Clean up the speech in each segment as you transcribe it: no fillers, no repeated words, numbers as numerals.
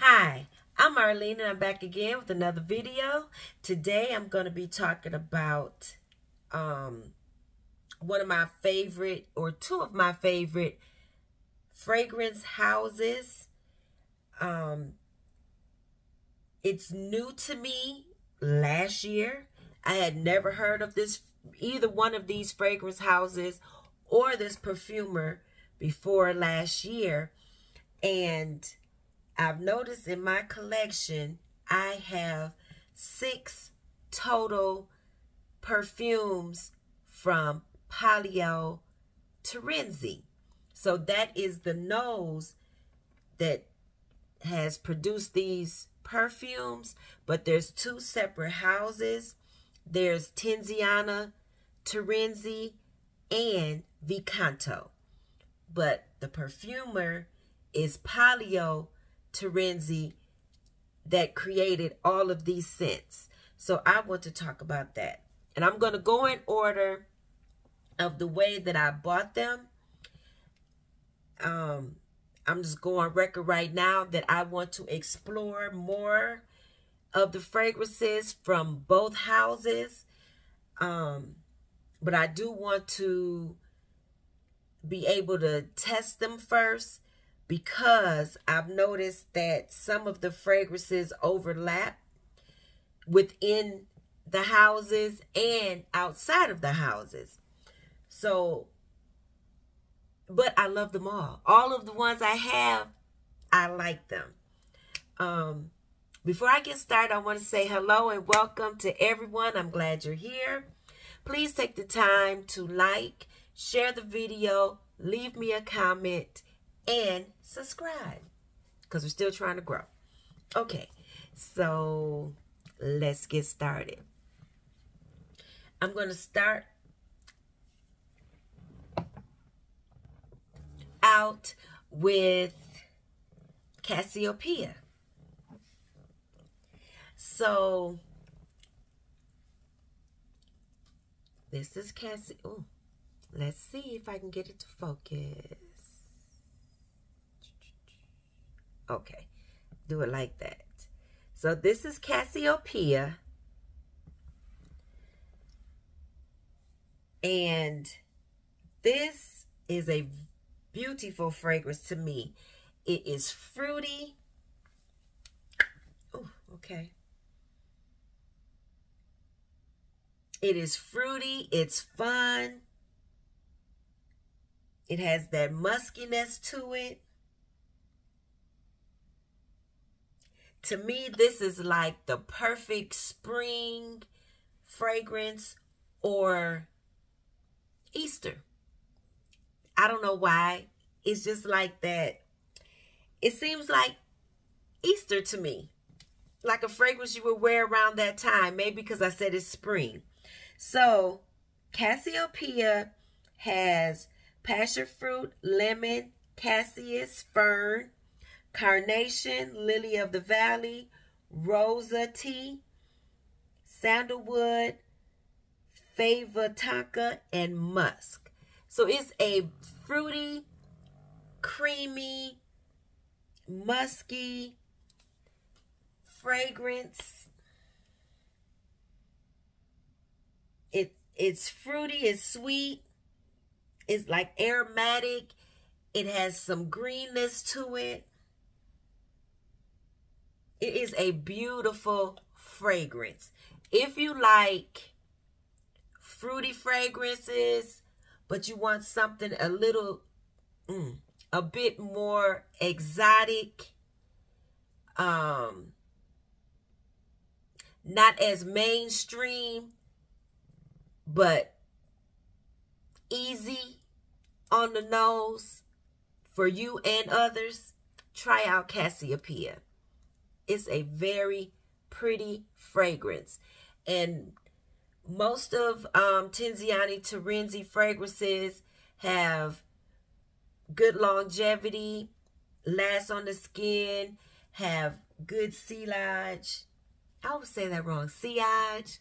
Hi, I'm Arlene and I'm back again with another video. Today I'm going to be talking about one of my favorite or two of my favorite fragrance houses. It's new to me last year. I had never heard of either one of these fragrance houses or this perfumer before last year. And I've noticed in my collection, I have 6 total perfumes from Palio Terenzi. So that is the nose that has produced these perfumes, but there's 2 separate houses. There's Tiziana Terenzi and Vicanto. But the perfumer is Palio Terenzi that created all of these scents. So I want to talk about that. And I'm going to go in order of the way that I bought them. I'm just going on record right now that I want to explore more of the fragrances from both houses. But I do want to be able to test them first, because I've noticed that some of the fragrances overlap within the houses and outside of the houses. So, but I love them all. All of the ones I have, I like them. Before I get started, I want to say hello and welcome to everyone. I'm glad you're here. Please take the time to like, share the video, leave me a comment, and subscribe, because we're still trying to grow. Okay, so let's get started. I'm going to start out with Cassiopea. So this is Cassie. Oh, let's see if I can get it to focus. Okay, do it like that. So this is Cassiopea. And this is a beautiful fragrance to me. It is fruity. Oh, okay. It is fruity. It's fun. It has that muskiness to it. To me, this is like the perfect spring fragrance or Easter. I don't know why. It's just like that. It seems like Easter to me. Like a fragrance you would wear around that time. Maybe because I said it's spring. So, Cassiopea has passion fruit, lemon, cassis, fern, carnation, lily of the valley, rosa tea, sandalwood, fava tonka, and musk. So it's a fruity, creamy, musky fragrance. It's fruity, it's sweet, it's like aromatic. It has some greenness to it. It is a beautiful fragrance. If you like fruity fragrances, but you want something a little, a bit more exotic, not as mainstream, but easy on the nose for you and others, try out Cassiopea. It's a very pretty fragrance. And most of Tiziana Terenzi fragrances have good longevity, last on the skin, have good sillage. I always say that wrong, sillage.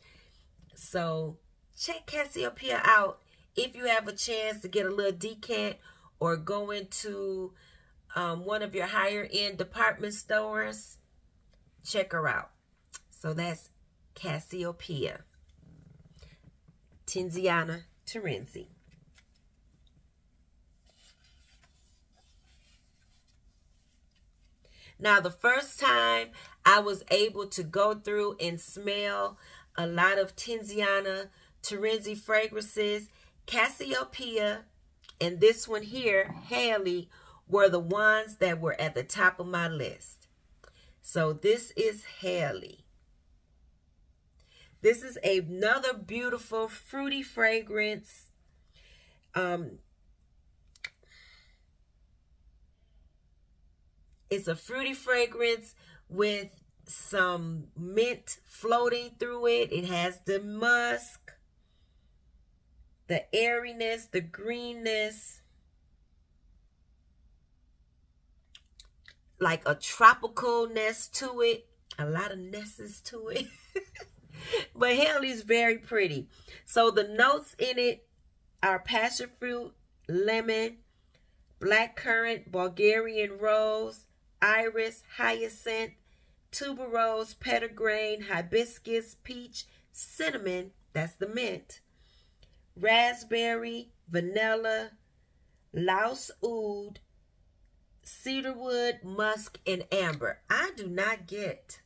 So check Cassiopea out if you have a chance to get a little decant or go into one of your higher end department stores, check her out. So that's Cassiopea, Tiziana Terenzi. Now, the first time I was able to go through and smell a lot of Tiziana Terenzi fragrances, Cassiopea and this one here, Halley, were the ones that were at the top of my list. So this is Halley. This is another beautiful fruity fragrance. It's a fruity fragrance with some mint floating through it. It has the musk, the airiness, the greenness, like a tropicalness to it. A lot of nesses to it. But Halley's very pretty. So the notes in it are passion fruit, lemon, blackcurrant, Bulgarian rose, iris, hyacinth, tuberose, petitgrain, hibiscus, peach, cinnamon, that's the mint, raspberry, vanilla, louse oud, cedarwood, musk, and amber. I do not get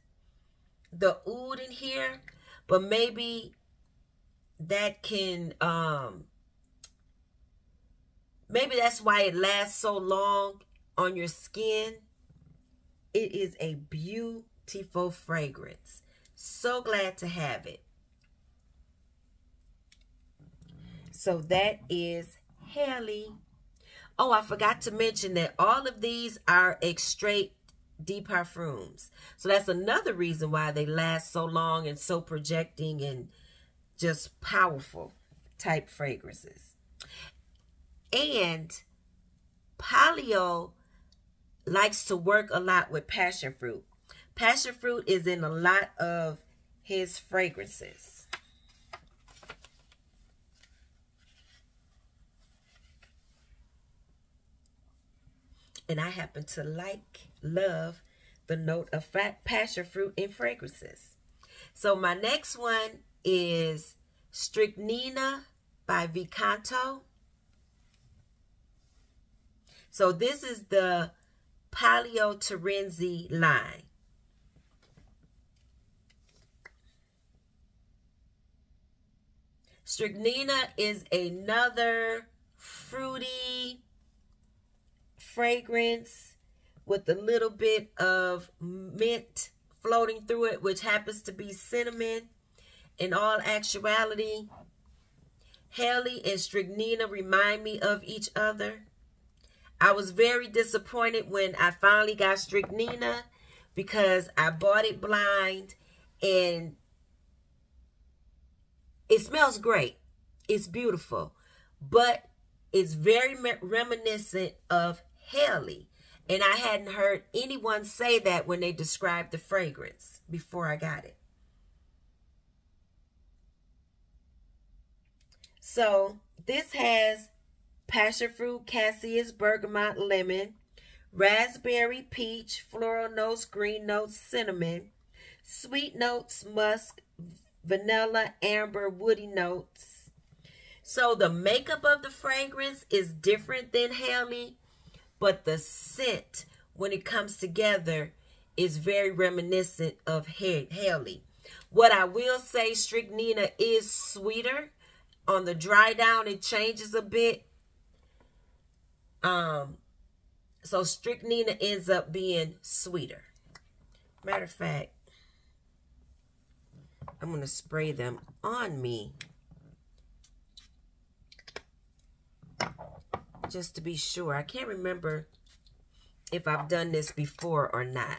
the oud in here, but maybe that can, maybe that's why it lasts so long on your skin. It is a beautiful fragrance. So glad to have it. So that is Halley. Oh, I forgot to mention that all of these are Extrait de Parfums. So that's another reason why they last so long and so projecting and just powerful type fragrances. And Palio likes to work a lot with passion fruit. Passion fruit is in a lot of his fragrances. And I happen to love the note of passion fruit in fragrances. So my next one is Stricnina by Vicanto. So this is the Palio Terenzi line. Stricnina is another fruity fragrance with a little bit of mint floating through it, which happens to be cinnamon. In all actuality, Halley and Stricnina remind me of each other. I was very disappointed when I finally got Stricnina because I bought it blind and it smells great. It's beautiful, but it's very reminiscent of Halley. And I hadn't heard anyone say that when they described the fragrance before I got it. So this has passion fruit, cassis, bergamot, lemon, raspberry, peach, floral notes, green notes, cinnamon, sweet notes, musk, vanilla, amber, woody notes. So the makeup of the fragrance is different than Halley, but the scent, when it comes together, is very reminiscent of Halley. What I will say, Stricnina is sweeter. On the dry down, it changes a bit. So Stricnina ends up being sweeter. Matter of fact, I'm going to spray them on me just to be sure. I can't remember if I've done this before or not.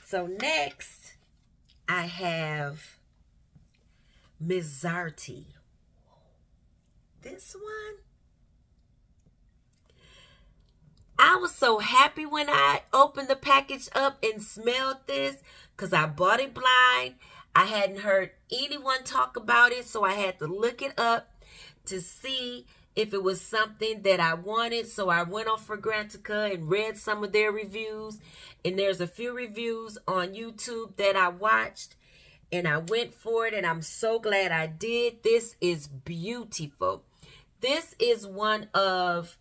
So next, I have Misiarte. This one, I was so happy when I opened the package up and smelled this because I bought it blind. I hadn't heard anyone talk about it, so I had to look it up to see if it was something that I wanted. So I went on Fragrantica and read some of their reviews. And there's a few reviews on YouTube that I watched. And I went for it, and I'm so glad I did. This is beautiful. This is one of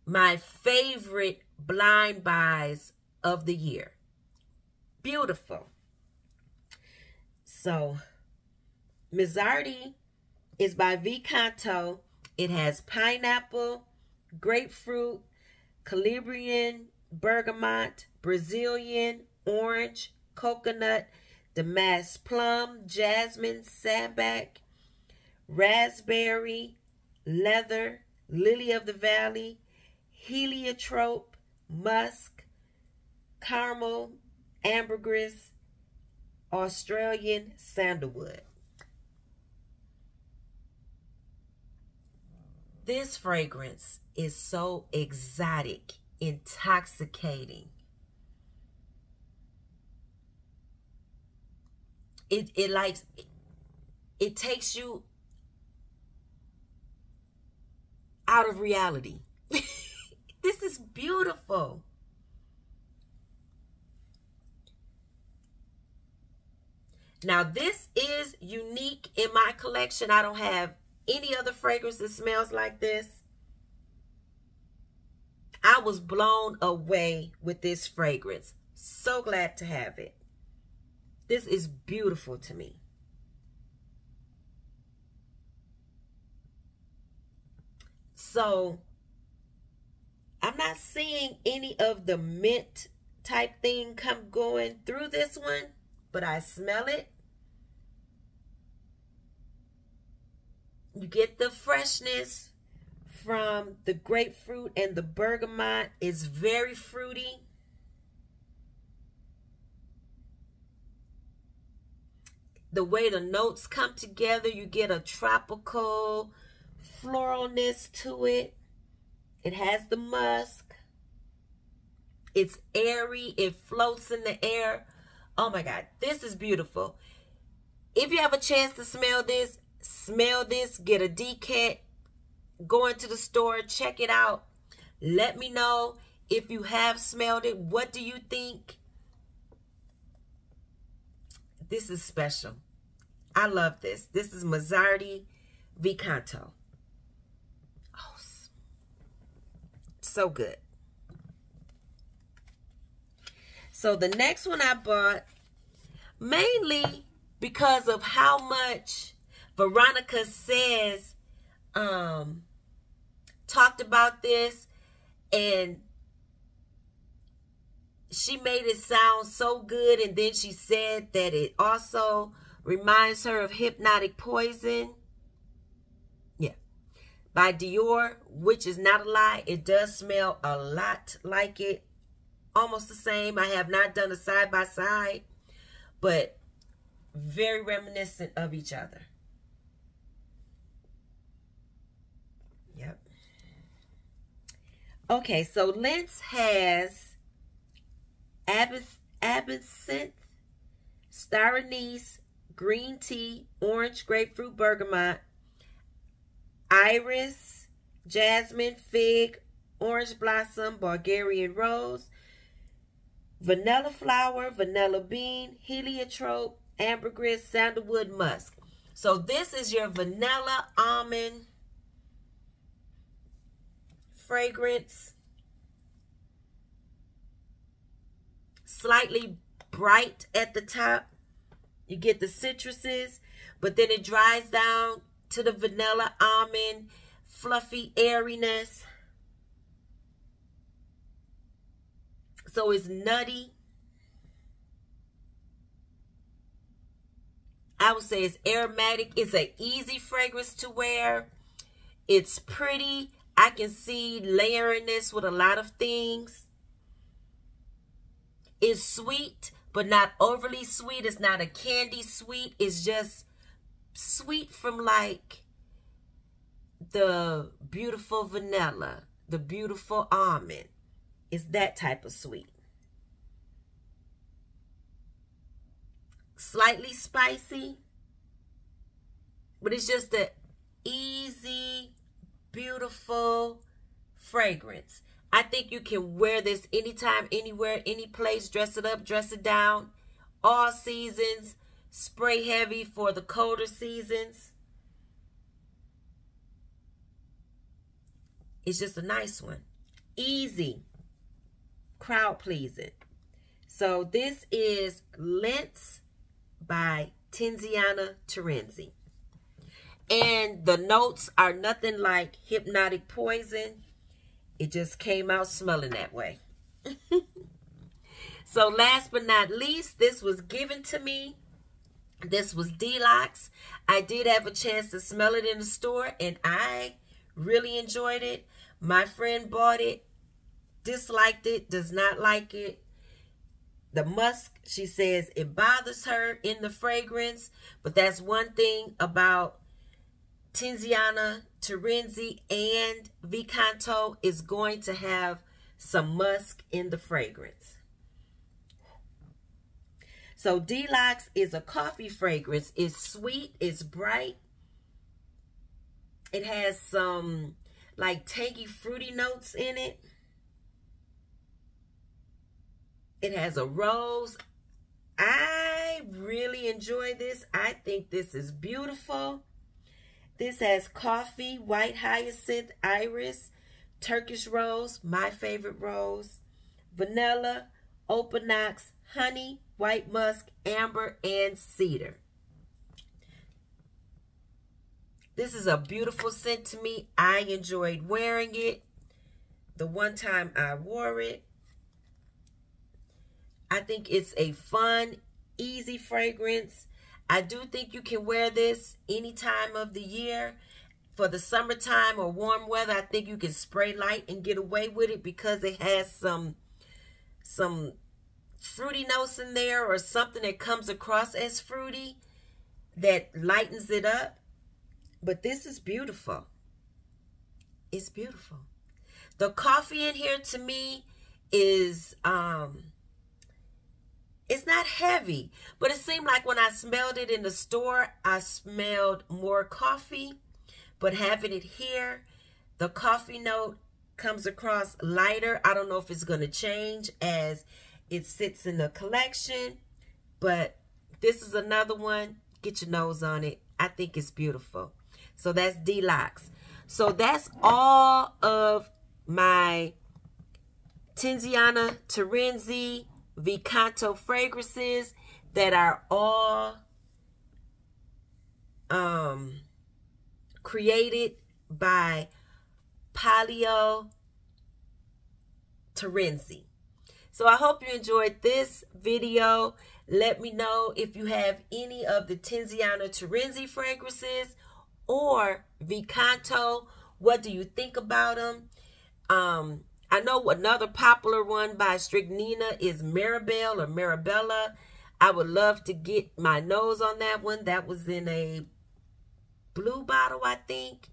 my favorite blind buys of the year. Beautiful. So, Misiarte is by Vicanto. It has pineapple, grapefruit, Calabrian, bergamot, Brazilian, orange, coconut, damask plum, jasmine, sambac, raspberry, leather, lily of the valley, heliotrope, musk, caramel, ambergris, Australian sandalwood. This fragrance is so exotic, intoxicating. It takes you out of reality. This is beautiful. Now, this is unique in my collection. I don't have any other fragrance that smells like this. I was blown away with this fragrance. So glad to have it. This is beautiful to me. So, I'm not seeing any of the mint type thing going through this one, but I smell it. You get the freshness from the grapefruit and the bergamot. It's very fruity. The way the notes come together, you get a tropical floralness to it. It has the musk. It's airy. It floats in the air. Oh my God, this is beautiful. If you have a chance to smell this, get a decant, go into the store, check it out. Let me know if you have smelled it. What do you think? This is special. I love this. This is Misiarte Vicanto. Oh, so good. So the next one I bought, mainly because of how much Veronica says, talked about this, and she made it sound so good, and then she said that it also reminds her of Hypnotic Poison. Yeah. By Dior, which is not a lie. It does smell a lot like it. Almost the same. I have not done a side-by-side, but very reminiscent of each other. Yep. Okay, so Lince has absinthe, star anise, green tea, orange, grapefruit, bergamot, iris, jasmine, fig, orange blossom, Bulgarian rose, vanilla flower, vanilla bean, heliotrope, ambergris, sandalwood, musk. So this is your vanilla almond fragrance. Slightly bright at the top. You get the citruses, but then it dries down to the vanilla almond, fluffy airiness. So it's nutty. I would say it's aromatic. It's an easy fragrance to wear. It's pretty. I can see layering this with a lot of things. It's sweet, but not overly sweet. It's not a candy sweet. It's just sweet from like the beautiful vanilla, the beautiful almond. It's that type of sweet. slightly spicy, but it's just an easy, beautiful fragrance. I think you can wear this anytime, anywhere, any place. Dress it up, dress it down. All seasons. Spray heavy for the colder seasons. It's just a nice one. Easy. Crowd pleasing. So this is Lince by Tiziana Terenzi. And the notes are nothing like hypnotic poison. It just came out smelling that way. So last but not least, this was given to me. This was Delox. I did have a chance to smell it in the store, and I really enjoyed it. My friend bought it, disliked it, does not like it. The musk, she says it bothers her in the fragrance, but that's one thing about Tiziana Terenzi and Vicanto is going to have some musk in the fragrance. So Delox is a coffee fragrance. It's sweet, it's bright. It has some like tangy fruity notes in it. It has a rose. I really enjoy this. I think this is beautiful. This has coffee, white hyacinth, iris, Turkish rose, my favorite rose, vanilla, opanox, honey, white musk, amber, and cedar. This is a beautiful scent to me. I enjoyed wearing it. The one time I wore it. I think it's a fun, easy fragrance. I do think you can wear this any time of the year. For the summertime or warm weather, I think you can spray light and get away with it because it has some fruity notes in there or something that comes across as fruity that lightens it up. But this is beautiful. It's beautiful. The coffee in here to me is it's not heavy, but it seemed like when I smelled it in the store, I smelled more coffee. But having it here, the coffee note comes across lighter. I don't know if it's going to change as it sits in the collection, but this is another one. Get your nose on it. I think it's beautiful. So that's Delox. So that's all of my Tiziana Terenzi Vicanto fragrances that are all created by Palio Terenzi. So I hope you enjoyed this video. Let me know if you have any of the Tiziana Terenzi fragrances or Vicanto. What do you think about them? I know another popular one by Stricnina is Maribel or Marabella. I would love to get my nose on that one. That was in a blue bottle, I think.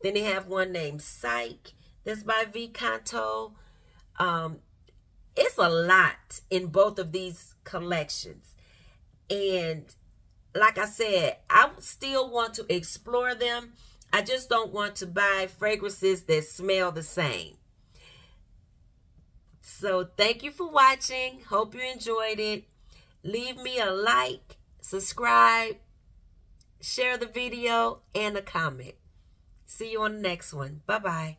Then they have one named Psych. That's by Vicanto. It's a lot in both of these collections. And like I said, I still want to explore them. I just don't want to buy fragrances that smell the same. So thank you for watching. Hope you enjoyed it. Leave me a like, subscribe, share the video, and a comment. See you on the next one. Bye-bye.